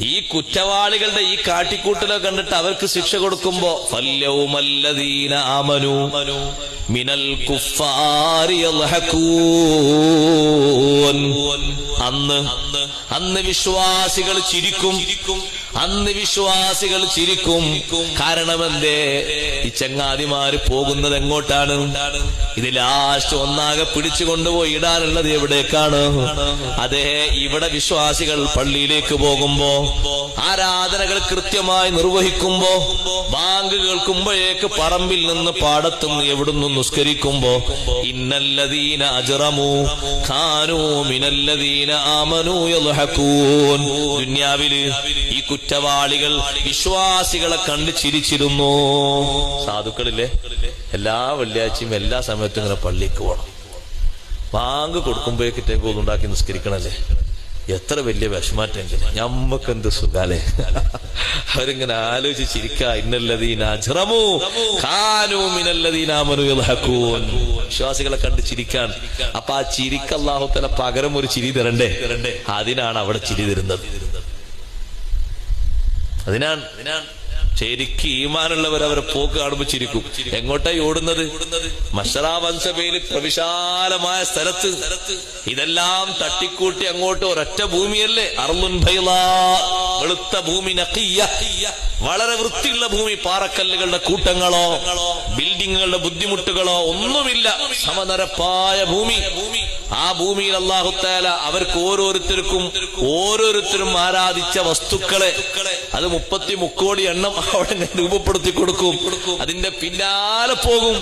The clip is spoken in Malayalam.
ഈ കുറ്റവാളികളുടെ ഈ കാട്ടിക്കൂട്ടലോ കണ്ടിട്ട് അവർക്ക് ശിക്ഷ കൊടുക്കുമ്പോ ഫല്യൗമല്ലദീന ആമനൂ മിനൽ കുഫാരി യദ്ഹകൂൻ, അന്ന് വിശ്വാസികൾ ചിരിക്കും. അന്ന് വിശ്വാസികൾ ചിരിക്കും. കാരണമെന്തേ? ഈ ചങ്ങാതിമാര് പോകുന്നത് എങ്ങോട്ടാണ്? ഇത് ലാസ്റ്റ് ഒന്നാകെ പിടിച്ചു കൊണ്ടുപോയി ഇടാനുള്ളത് എവിടേക്കാണ്? അതേ, ഇവിടെ വിശ്വാസികൾ പള്ളിയിലേക്ക് പോകുമ്പോ, ആരാധനകൾ കൃത്യമായി നിർവഹിക്കുമ്പോ, ബാങ്ക് കേൾക്കുമ്പോഴേക്ക് പറമ്പിൽ നിന്ന് പാടത്തും എവിടുന്നും നിസ്കരിക്കുമ്പോ, ഇന്നല്ലദീന അജ്റമൂ ഖാനൂ മിനല്ലദീന ആമനൂ യദ്ഹകൂൻ, ദുനിയാവില് ഈ കുറ്റവാളികൾ വിശ്വാസികളെ കണ്ട് ചിരിച്ചിരുന്നു. സാധുക്കളില്ലേ, എല്ലാ വെള്ളിയാഴ്ചയും എല്ലാ സമയത്തും ഇങ്ങനെ പള്ളിക്ക് പോകണം. ബാങ്ക് കൊടുക്കുമ്പോഴേക്കിട്ടേക്ക് ഒന്നുണ്ടാക്കി നിസ്കരിക്കണല്ലേ. എത്ര വലിയ വിഷമാറ്റെങ്കിൽ ഞമ്മക്ക് എന്ത് സുഖാലേ. അവരിങ്ങനെ ആലോചിച്ച് ചിരിക്ക. ഇന്നല്ലദീന അജ്റമൂ ഖാനൂ മിനല്ലദീന ആമനൂ യദ്ഹകൂൻ, വിശ്വാസികളെ കണ്ട് ചിരിക്കാൻ. അപ്പൊ ആ ചിരിക്ക് അല്ലാഹു തആല പകരം ഒരു ചിരി തരണ്ടേ? അതിനാണ് അവിടെ ചിരി തരുന്നത്. അതിനാണ് ശരിക്ക് ഈമാനുള്ളവർ അവരെ പോക്ക് കാണുമ്പോ ചിരിക്കും. എങ്ങോട്ടായി ഓടുന്നത്? മശ്റാ വൻസഭയിൽ പ്രവിശാലമായ സ്ഥലത്ത് ഇതെല്ലാം തട്ടിക്കൂട്ടി അങ്ങോട്ട് ഒരൊറ്റ ഭൂമിയല്ലേ. അർളുൻ ബൈളാ, വെളുത്ത ഭൂമി, നഖിയ്യ, വളരെ വൃത്തിയുള്ള ഭൂമി. പാറക്കല്ലുകളുടെ കൂട്ടങ്ങളോ ബിൽഡിങ്ങുകളുടെ ബുദ്ധിമുട്ടുകളോ ഒന്നുമില്ല. സമനിരപ്പായ ഭൂമി. ആ ഭൂമിയിൽ അല്ലാഹു തആല അവർക്ക് ഓരോരുത്തരും ആരാധിച്ച വസ്തുക്കളെ അത് 33 കോടി എണ്ണം അവിടെ രൂപപ്പെടുത്തി കൊടുക്കും. അതിന്റെ പിന്നാലെ പോകും.